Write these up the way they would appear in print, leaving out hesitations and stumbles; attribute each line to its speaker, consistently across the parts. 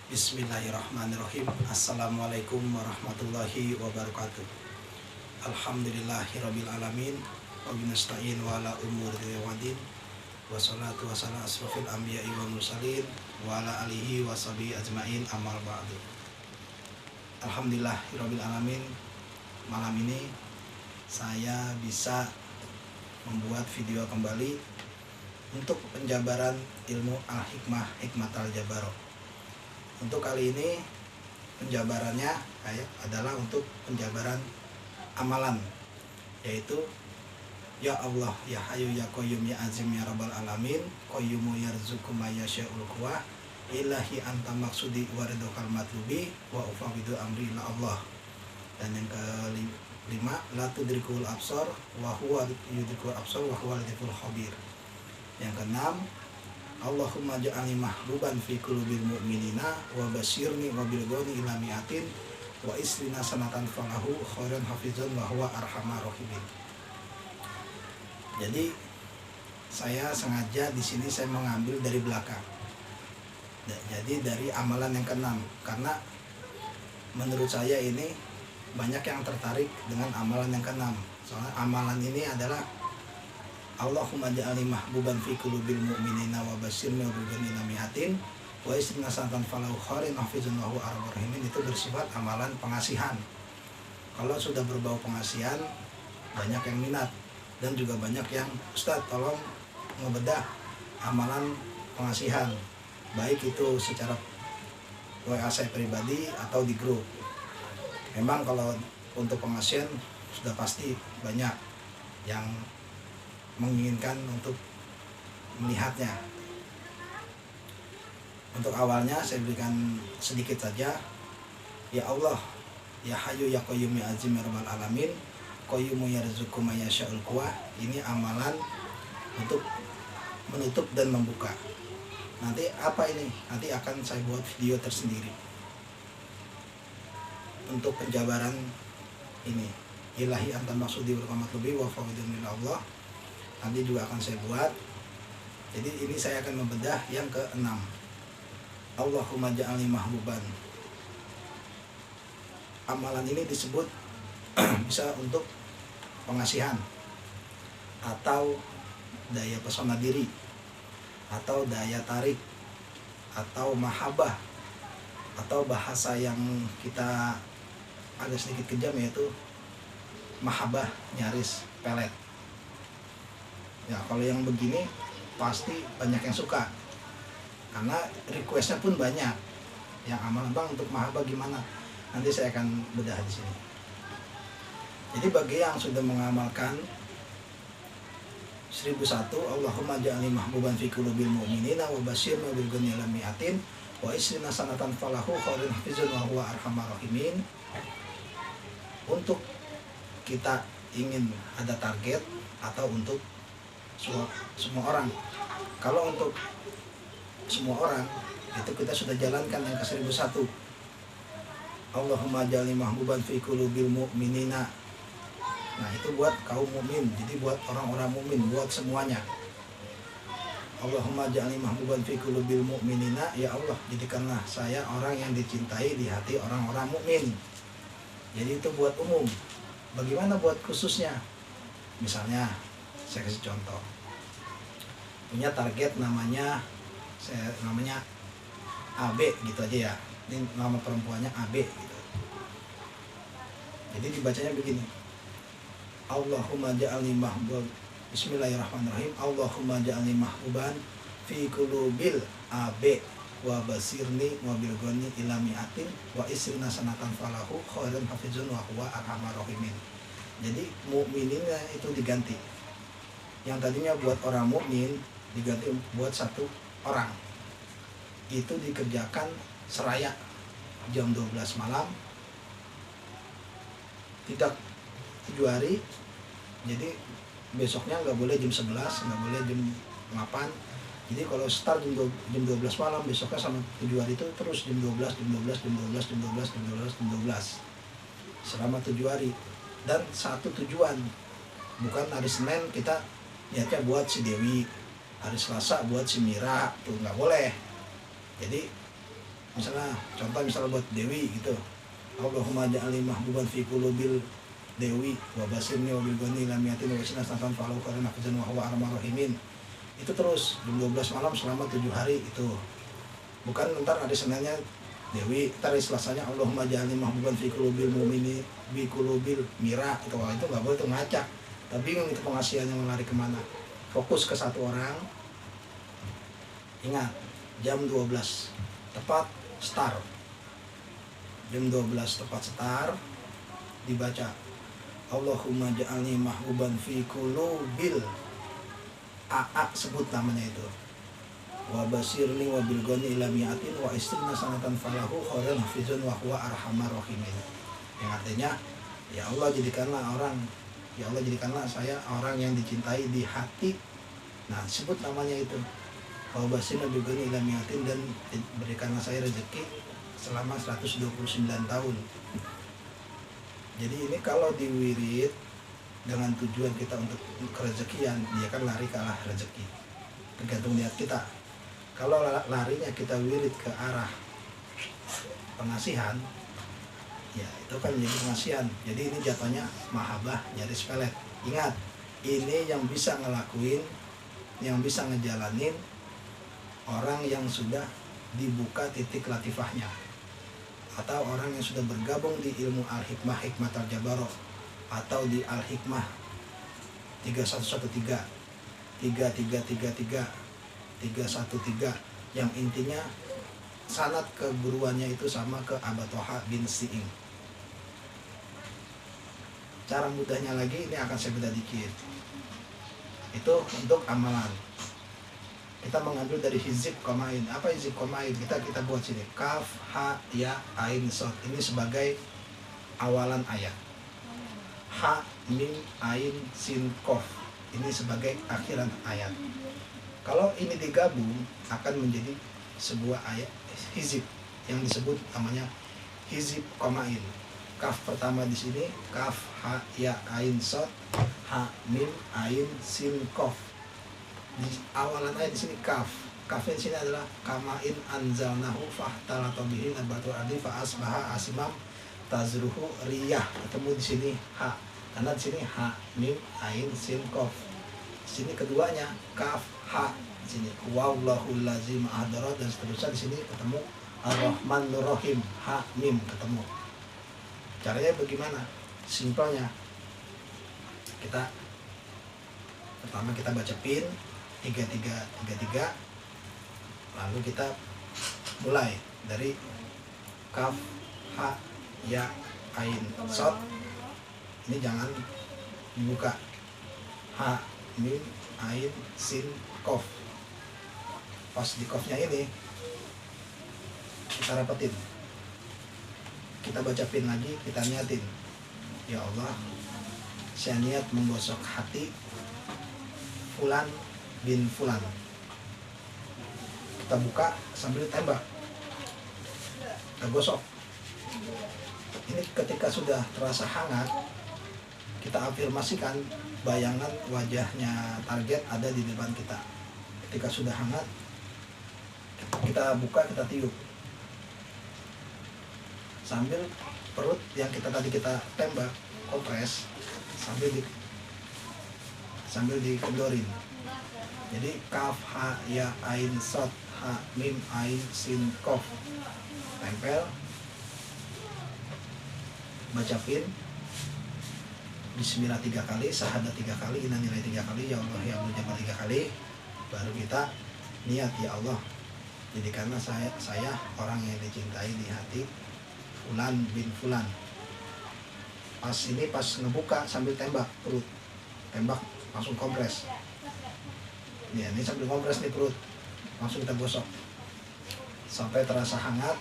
Speaker 1: Bismillahirrahmanirrahim. Assalamualaikum warahmatullahi wabarakatuh. Alhamdulillahirabbil alamin wa binasta'in wa ala umuri wadin wassalatu wassalamu asrofil anbiya'i wal mursalin wa ala alihi wa sahbihi ajmain amal ba'du. Alhamdulillahirabbil alamin. Malam ini saya bisa membuat video kembali untuk penjabaran ilmu al-hikmah hikmatal jabaro. Untuk kali ini penjabarannya adalah untuk penjabaran amalan, yaitu ya Allah ya Hayyu ya Qayyum ya Azim ya Rabbal Alamin Qayyumu yarzuqu may yasha'ul quwwah ilahi anta maksudi wa ridhal matlubi wa ufawwidu amri ila Allah. Dan yang kelima la tudrikul absar wa huwa yudrikul absar wa huwa latiful khabir. Yang keenam Allahumma ja'alni mahbuban fi qulubil mu'minina wa basyirni wa bil ghani ila mi'atin wa islina sanatan falahu khairan hafizan wa huwa arhamar rahimin. Jadi saya sengaja di sini saya mengambil dari belakang. Jadi dari amalan yang keenam, karena menurut saya ini banyak yang tertarik dengan amalan yang keenam. Soalnya amalan ini adalah Allahumma ja'alni mahbuban fi qulubil mu'minina wa basyirni wa bil ghani ila mi'atin wa islina sanatan falahu khairan hafizan wa huwa arhamar rahimin. Itu bersifat amalan pengasihan. Kalau sudah berbau pengasihan, banyak yang minat dan juga banyak yang Ustaz tolong ngebedah amalan pengasihan, baik itu secara WA saya pribadi atau di grup. Memang kalau untuk pengasihan sudah pasti banyak yang menginginkan untuk melihatnya. Untuk awalnya saya berikan sedikit saja. Ya Allah ya Hayyu ya Qayyum ya Azim ya Rabbal Alamin Qayyumu yarzuqu may yasha'ul quwwah. Ini amalan untuk menutup dan membuka. Nanti apa ini? Nanti akan saya buat video tersendiri untuk penjabaran ini. Ilahi anta maksudi wa rahmat lebih wa fawidun ila Allah. Nanti juga akan saya buat. Jadi ini saya akan membedah yang ke-6. Allahumma ja'alni mahbuban. Amalan ini disebut bisa untuk pengasihan atau daya pesona diri atau daya tarik atau mahabbah, atau bahasa yang kita agak sedikit kejam yaitu mahabbah nyaris pelet. Ya kalau yang begini pasti banyak yang suka, karena requestnya pun banyak. Yang amalan bang untuk mahabbah gimana? Nanti saya akan bedah di sini. Jadi bagi yang sudah mengamalkan 1001 Allahumma ja'alni mahbuban fi qulubil mu'minina wa basyirna bil ghani ila mi'atin wa islina sanatan falahu khairan hafizun wa huwa arhamar rahimin. Untuk kita ingin ada target atau untuk semua orang. Kalau untuk semua orang itu kita sudah jalankan yang ke 1001. Allahumma ja'alni mahbuban fi qulubil mu'minina. Nah itu buat kaum mukmin, jadi buat orang-orang mukmin, buat semuanya. Allahumma ja'alni mahbuban fi qulubil mu'minina. Ya Allah, jadikanlah saya orang yang dicintai di hati orang-orang mukmin. Jadi itu buat umum. Bagaimana buat khususnya? Misalnya saya kasih contoh, punya target namanya AB gitu aja ya, ini nama perempuannya AB gitu. Jadi dibacanya begini, Allahumma ja'alni mahbub. Bismillahirrahmanirrahim. Allahumma ja'alni mahbuban fi qulubil AB wa basirni wa bil ghani ila mi'atin wa isrina sanatan falahu khairan hafizun wa huwa arhamar rahimin. Jadi mukmininnya itu diganti. Yang tadinya buat orang mukmin diganti buat satu orang. Itu dikerjakan seraya jam 12 malam, tidak 7 hari. Jadi besoknya nggak boleh jam 11, nggak boleh jam 8. Jadi kalau start jam 12 malam, besoknya sama 7 hari itu terus jam 12, jam 12, jam 12, jam 12, jam 12, jam 12 selama 7 hari. Dan satu tujuan, bukan hari Senin kita niatnya buat si Dewi, hari Selasa buat si Mira, tuh nggak boleh. Jadi misalnya buat Dewi gitu, Allahumma ja'alni mahbuban fi qulubil Dewi wa basirni wa bil ghani lam yatin wa sinasatan falau kana nafzan wa huwa arhamar rahimin. Itu terus jam 12 malam selama 7 hari itu. Bukan ntar ada Seninnya Dewi, ntar Selasanya Allahumma ja'alni mahbuban fi qulubil mu'mini bi qulubil Mira. Itu nggak boleh, itu ngacak. Tapi bingung itu pengasihannya melari kemana. Fokus ke satu orang. Ingat, jam 12 tepat start. Jam 12 tepat start dibaca Allahumma ja'alni mahbuban fi qulubil AA, sebut namanya itu, wa basirni wa bil ghani ila mi'atin wa istina sanatan falahu khairan hafizun wa huwa arhamar rahimin. Yang artinya, ya Allah jadikanlah saya orang yang dicintai di hati. Nah, sebut namanya itu, wa basirni bil ghani ila mi'atin, dan berikanlah saya rezeki selama 129 tahun. Jadi ini kalau diwirid dengan tujuan kita untuk kerezekian, dia kan lari ke arah rezeki. Tergantung niat kita. Kalau larinya kita wirid ke arah pengasihan, ya itu kan jadi pengasihan. Jadi ini jatuhnya mahabbah, jadi sepele. Ingat, ini yang bisa ngelakuin, yang bisa ngejalanin orang yang sudah dibuka titik latifahnya, atau orang yang sudah bergabung di ilmu Al-Hikmah Hikmatal Jabaroh, atau di Al-Hikmah 3113 3333 313, yang intinya sanad keguruannya itu sama ke Aba Toha bin Si'ing. Cara mudahnya lagi, ini akan saya beda dikit. Itu untuk amalan. Kita mengambil dari hizib komain. Apa hizib komain? Kita buat sini. Kaf, ha, ya, ain, sod. Ini sebagai awalan ayat. Ha, mim, ain, sin, kof. Ini sebagai akhiran ayat. Kalau ini digabung akan menjadi sebuah ayat hizib yang disebut namanya hizib komain. Kaf pertama di sini, kaf, ha, ya, ain, sod. Ha, mim, ain, sin, kof. Di awalan ayat di sini kaf. Kafnya di sini adalah kamain anzalnahu fahtalata bihi nabatul ardi fa asbaha asimam tazruhu riyah. Ketemu di sini ha. Karena di sini ha, mim, ain, sin, kof. Di sini keduanya kaf, ha. Di sini wallahul lazim ahdarat, dan seterusnya di sini ketemu ar-rahmanur rahim, ha, mim ketemu. Caranya bagaimana? Simpelnya, pertama kita baca pin 3333, lalu kita mulai dari kaf, ha, ya, ain, sod. Ini jangan dibuka. Ha, mim, ain, sin, kof. Pas di kofnya ini kita rapetin, kita baca pin lagi, kita niatin, ya Allah, saya niat menggosok hati Fulan bin Fulan. Kita buka sambil tembak, kita gosok. Ini ketika sudah terasa hangat, kita afirmasikan bayangan wajahnya target ada di depan kita. Ketika sudah hangat, kita buka, kita tiup sambil perut yang tadi kita tembak, kompres, sambil dikendorin. Jadi kaf, ha, ya, ain, sod, ha, mim, ain, sin, kof. Tempel, baca pin, bismillah 3 kali, syahadat 3 kali, innalillahi 3 kali, ya Allah ya Abdul Jabbar 3 kali. Baru kita niat, ya Allah, jadikanlah saya orang yang dicintai di hati Fulan bin Fulan. Pas ngebuka sambil tembak perut, tembak langsung kompres. Ya, ini sambil kompres nih perut, langsung kita gosok sampai terasa hangat.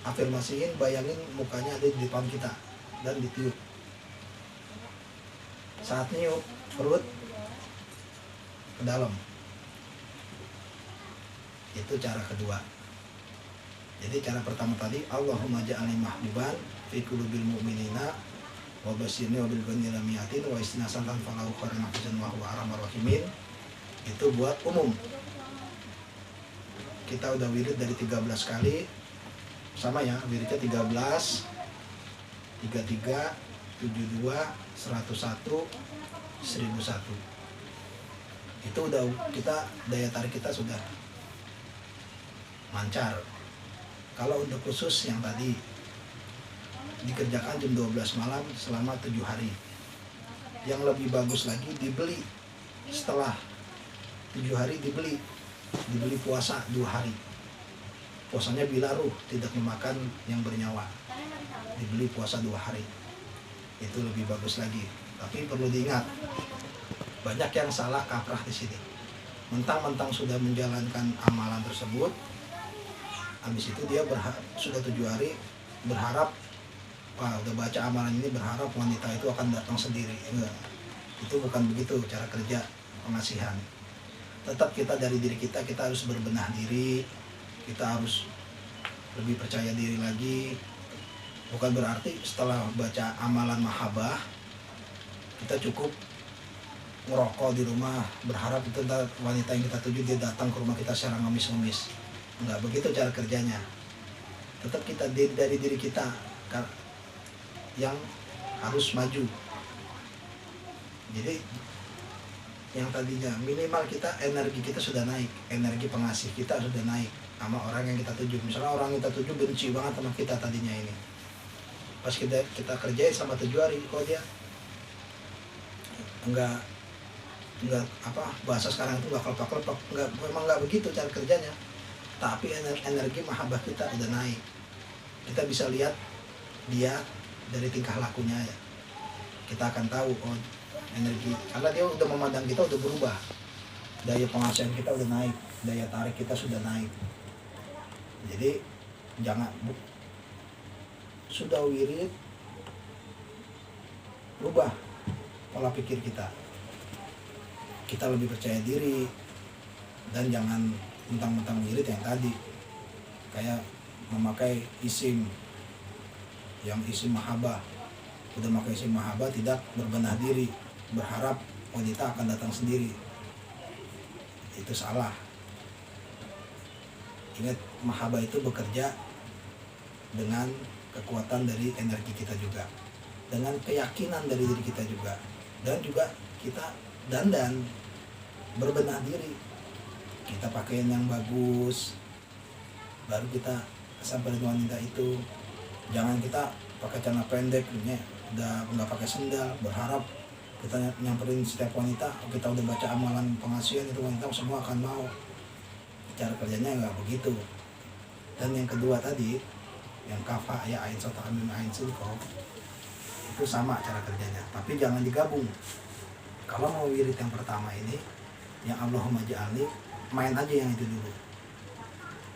Speaker 1: Afirmasiin, bayangin mukanya ada di depan kita dan ditiup. Saat niup, perut ke dalam. Itu cara kedua. Jadi cara pertama tadi, Allahumma ja'alni mahbuban fi qulubil mu'minina wa basirni wa bil ghani lam yatin wa istinasan falahu khairan hafizan wa huwa arhamar rahimin. Itu buat umum. kita udah wirid dari 13 kali. Sama ya, wiridnya 13, 33, 72, 101, 1001. Itu udah kita, daya tarik kita sudah lancar. Kalau untuk khusus yang tadi dikerjakan jam 12 malam selama 7 hari. Yang lebih bagus lagi dibeli setelah 7 hari, dibeli puasa 2 hari. Puasanya bila ruh, tidak memakan yang bernyawa. Dibeli puasa 2 hari. Itu lebih bagus lagi. Tapi perlu diingat, banyak yang salah kaprah di sini. Mentang-mentang sudah menjalankan amalan tersebut, habis itu dia sudah 7 hari berharap, wah udah baca amalan ini berharap wanita itu akan datang sendiri. Enggak. Itu bukan begitu cara kerja pengasihan. Tetap kita dari diri kita harus berbenah diri, kita harus lebih percaya diri lagi. Bukan berarti setelah baca amalan mahabbah kita cukup ngerokok di rumah berharap itu wanita yang kita tuju dia datang ke rumah kita secara ngemis-ngemis. Enggak begitu cara kerjanya. Tetap kita dari diri kita yang harus maju. Jadi yang tadinya minimal kita energi kita sudah naik, energi pengasih kita sudah naik sama orang yang kita tuju. Misalnya orang yang kita tuju benci banget sama kita tadinya ini, pas kita kerjain sama 7 hari, kok dia enggak apa bahasa sekarang itu enggak kelopak-kelopak, memang enggak begitu cara kerjanya. Tapi energi mahabbah kita udah naik. Kita bisa lihat dia dari tingkah lakunya ya. Kita akan tahu oh energi, karena dia udah memandang kita udah berubah. Daya pengasihan kita udah naik, daya tarik kita sudah naik. Jadi jangan sudah wirid, rubah pola pikir kita. Kita lebih percaya diri dan jangan mentang-mentang wirid yang tadi kayak memakai isim yang isim mahabbah. Udah memakai isim mahabbah tidak berbenah diri, berharap wanita akan datang sendiri. Itu salah. Ingat, mahabbah itu bekerja dengan kekuatan dari energi kita juga, dengan keyakinan dari diri kita juga, dan juga kita dandan, berbenah diri, kita pakaian yang bagus, baru kita sampai dengan wanita itu. Jangan kita pakai celana pendek, udah nggak pakai sendal, berharap kita nyamperin setiap wanita, kita udah baca amalan pengasihan itu wanita semua akan mau. Cara kerjanya nggak begitu. Dan yang kedua tadi, yang kafa ya ain sota amim ain sulko, itu sama cara kerjanya, tapi jangan digabung. Kalau mau wirid yang pertama ini, yang Allahumma ja'alni, main aja yang itu dulu.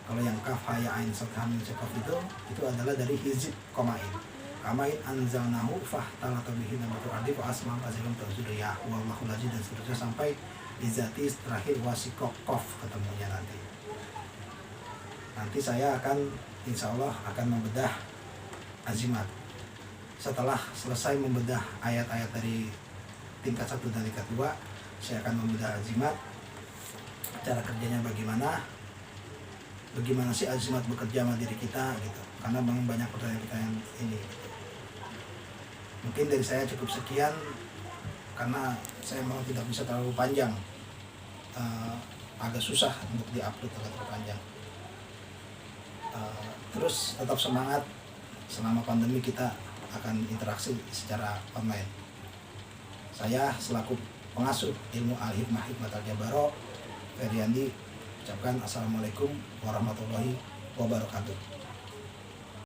Speaker 1: Kalau yang kafa ya ain sota amim sulko itu adalah dari hizib komain. Kamain anzalnahu fahtalata bihi nabatu ardi fa asma azim tazuriyah wallahu lazi, dan seterusnya sampai izati terakhir wasikokof ketemunya nanti. Nanti saya akan insya Allah akan membedah azimat. Setelah selesai membedah ayat-ayat dari tingkat 1 dan tingkat 2, saya akan membedah azimat. Cara kerjanya bagaimana sih azimat bekerja sama diri kita gitu. Karena memang banyak pertanyaan-pertanyaan ini. Mungkin dari saya cukup sekian, karena saya memang tidak bisa terlalu panjang, agak susah untuk diupload terlalu panjang. Terus tetap semangat, selama pandemi kita akan interaksi secara online. Saya selaku pengasuh ilmu Al-Hikmah Hikmatal Jabaro, Ferry Andi, ucapkan Assalamualaikum warahmatullahi wabarakatuh.